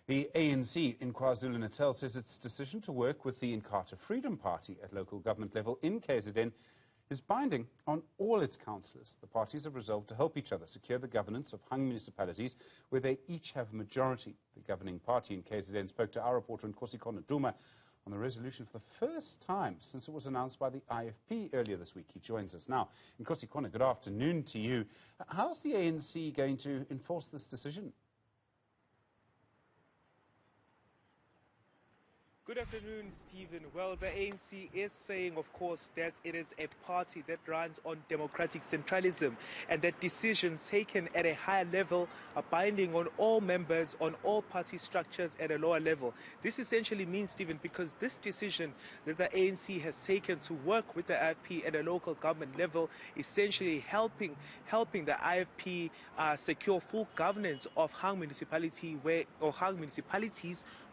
The ANC in KwaZulu-Natal says its decision to work with the Inkatha Freedom Party at local government level in KZN is binding on all its councillors. The parties have resolved to help each other secure the governance of hung municipalities where they each have a majority. The governing party in KZN spoke to our reporter Nkosikhona Duma on the resolution for the first time since it was announced by the IFP earlier this week. He joins us now. Nkosikhona, good afternoon to you. How's the ANC going to enforce this decision? Good afternoon, Stephen. Well, the ANC is saying, of course, that it is a party that runs on democratic centralism and that decisions taken at a higher level are binding on all members, on all party structures at a lower level. This essentially means, Stephen, because this decision that the ANC has taken to work with the IFP at a local government level, essentially helping the IFP secure full governance of hung municipalities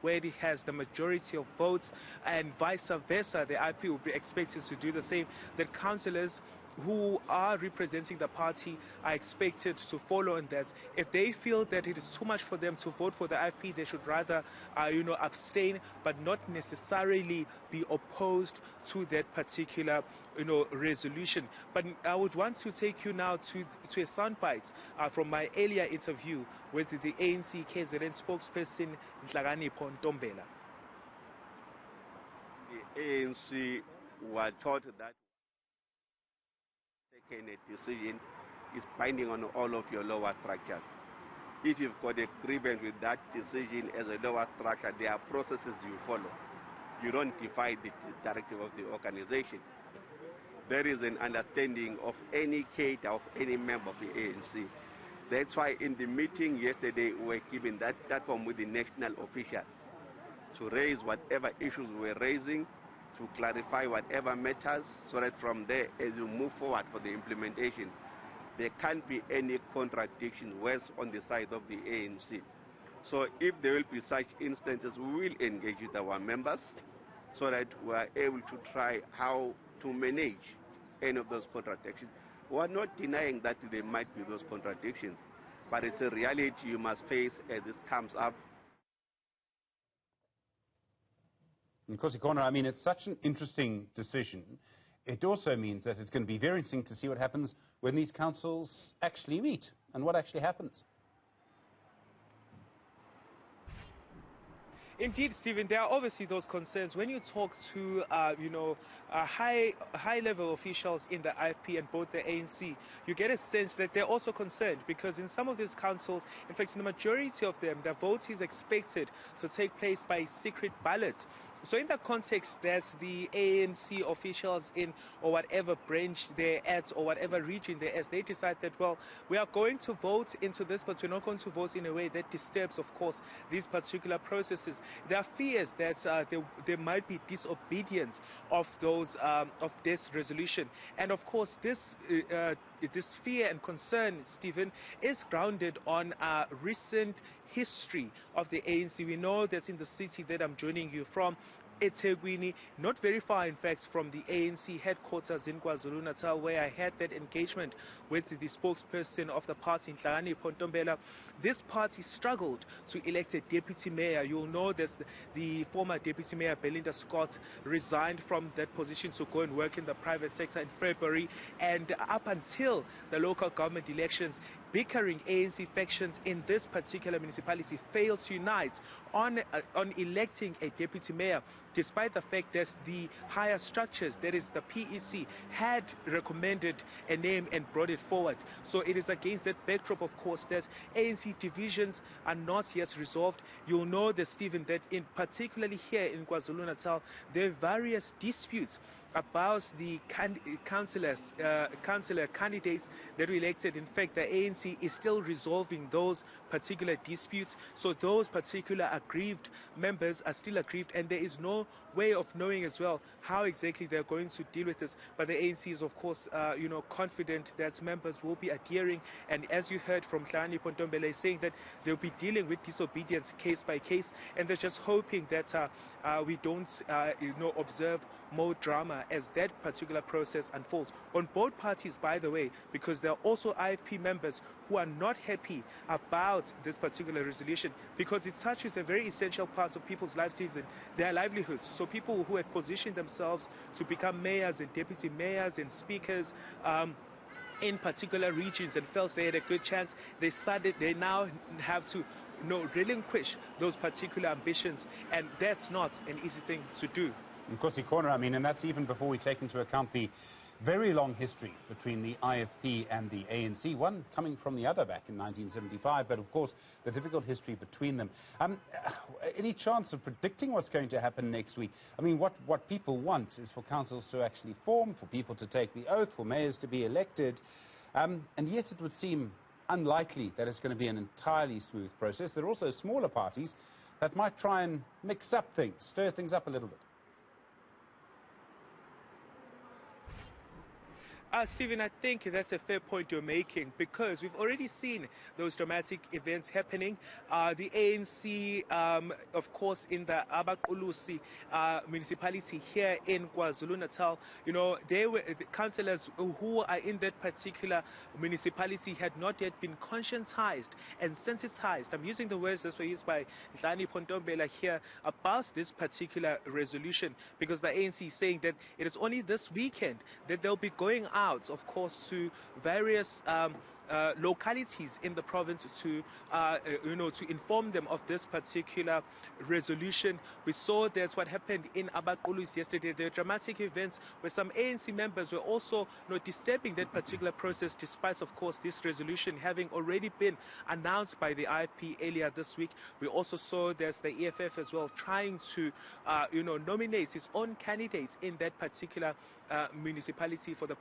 where it has the majority of votes, and vice versa. The IFP will be expected to do the same. That councillors who are representing the party are expected to follow on that. If they feel that it is too much for them to vote for the IFP, they should rather abstain, but not necessarily be opposed to that particular resolution. But I would want to take you now to a soundbite from my earlier interview with the ANC KZN spokesperson Nkosikhona Duma. The ANC were taught that taking a decision is binding on all of your lower structures. If you've got a grievance with that decision as a lower structure, there are processes you follow. You don't defy the directive of the organization. There is an understanding of any cadre of any member of the ANC. That's why in the meeting yesterday we were given that platform with the national officials to raise whatever issues we're raising, to clarify whatever matters, so that from there, as you move forward for the implementation, there can't be any contradiction whereas on the side of the ANC. So if there will be such instances, we will engage with our members so that we are able to try how to manage any of those contradictions. We are not denying that there might be those contradictions, but it's a reality you must face as it comes up. Nkosikhona, I mean, it's such an interesting decision. It also means that it's going to be very interesting to see what happens when these councils actually meet and what actually happens. Indeed, Stephen, there are obviously those concerns. When you talk to, high-level officials in the IFP and both the ANC, you get a sense that they're also concerned because in some of these councils, in fact, in the majority of them, the vote is expected to take place by secret ballot. So in that context, there's the ANC officials in or whatever branch they're at or whatever region they're at, they decide that, well, we are going to vote into this, but we're not going to vote in a way that disturbs, of course, these particular processes. There are fears that there might be disobedience of this resolution. And of course, this fear and concern, Stephen, is grounded on recent history of the ANC. We know that in the city that I'm joining you from, eThekwini, not very far in fact from the ANC headquarters in KwaZulu-Natal, where I had that engagement with the spokesperson of the party, Nkosikhona Duma. This party struggled to elect a deputy mayor. You'll know that the former deputy mayor, Belinda Scott, resigned from that position to go and work in the private sector in February, and up until the local government elections, bickering ANC factions in this particular municipality failed to unite on electing a deputy mayor, despite the fact that the higher structures, that is the PEC, had recommended a name and brought it forward. So it is against that backdrop, of course, that ANC divisions are not yet resolved. You'll know that, Stephen, that particularly here in KwaZulu-Natal, there are various disputes about the councillor candidates that were elected. In fact, the ANC is still resolving those particular disputes. So those particular aggrieved members are still aggrieved, and there is no way of knowing as well how exactly they're going to deal with this. But the ANC is, of course, confident that members will be adhering. And as you heard from Nkosikhona Duma saying that they'll be dealing with disobedience case by case, and they're just hoping that we don't, observe more drama as that particular process unfolds. On both parties, by the way, because there are also IFP members who are not happy about this particular resolution because it touches a very essential part of people's lives and their livelihoods. So people who had positioned themselves to become mayors and deputy mayors and speakers in particular regions and felt they had a good chance, they now have to relinquish those particular ambitions, and that's not an easy thing to do. Nkosikhona, I mean, and that's even before we take into account the very long history between the IFP and the ANC, one coming from the other back in 1975, but of course the difficult history between them. Any chance of predicting what's going to happen next week? I mean, what people want is for councils to actually form, for people to take the oath, for mayors to be elected, and yet it would seem unlikely that it's going to be an entirely smooth process. There are also smaller parties that might try and mix up things, stir things up a little bit. Stephen, I think that's a fair point you're making because we've already seen those dramatic events happening. The ANC, of course, in the Abaqulusi municipality here in KwaZulu-Natal, they were the councillors who are in that particular municipality had not yet been conscientized and sensitized. I'm using the words that were used by Dlani Pontombela here about this particular resolution because the ANC is saying that it is only this weekend that they'll be going out, of course, to various localities in the province to inform them of this particular resolution. We saw that's what happened in Abaqulus yesterday. There were dramatic events where some ANC members were also disturbing that particular process, despite, of course, this resolution having already been announced by the IFP earlier this week. We also saw there's the EFF as well trying to nominate its own candidates in that particular municipality for the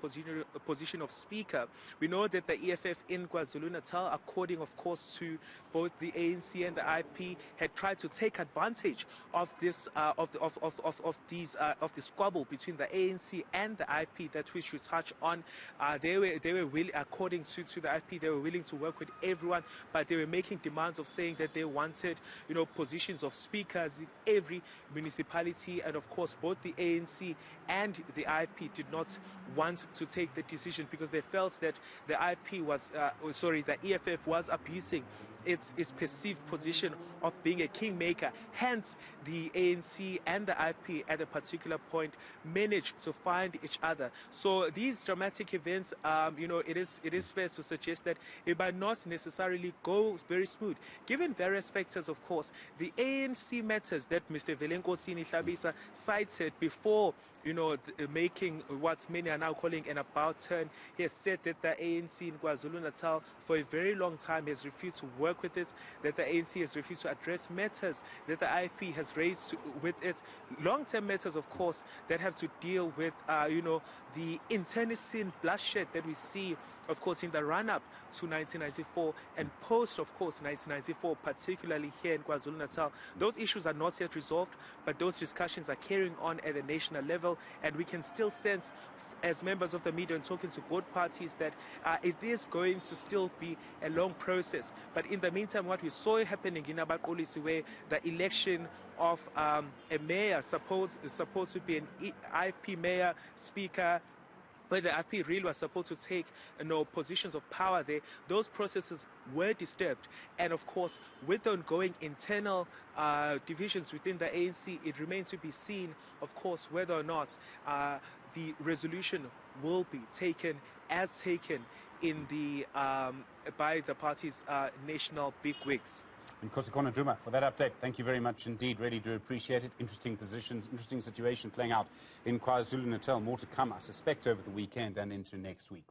position of speaker. We know that the EFF in KwaZulu-Natal, according, of course, to both the ANC and the IFP, had tried to take advantage of this of the squabble between the ANC and the IFP, that which we touch on. They were willing, according to the IFP, they were willing to work with everyone, but they were making demands of saying that they wanted positions of speakers in every municipality, and of course both the ANC and the IFP did not want to take the decision because they felt that the IFP was the EFF was abusing its perceived position of being a kingmaker. Hence, the ANC and the IFP at a particular point managed to find each other. So these dramatic events, it is fair to suggest that it might not necessarily go very smooth, given various factors. Of course, the ANC matters that Mr. Nkosikhona Duma cited before, making what many are now calling an about turn. He has said that the ANC in KwaZulu-Natal for a very long time has refused to work with it, that the ANC has refused to address matters that the IFP has raised with it, long-term matters, of course, that have to deal with, the internecine bloodshed that we see, of course, in the run-up to 1994 and post, of course, 1994, particularly here in KwaZulu-Natal. Those issues are not yet resolved, but those discussions are carrying on at a national level, and we can still sense, as members of the media and talking to both parties, that it is going to still be a long process. But in the meantime, what we saw happening in Abaqulisi, where the election of a mayor supposed to be an IFP mayor, speaker, where the IFP really was supposed to take positions of power there, those processes were disturbed. And of course, with the ongoing internal divisions within the ANC, it remains to be seen, of course, whether or not the resolution will be taken as taken in the by the party's national bigwigs. Nkosikhona Duma, for that update, thank you very much indeed. Really do appreciate it. Interesting positions, interesting situation playing out in KwaZulu-Natal. More to come, I suspect, over the weekend and into next week.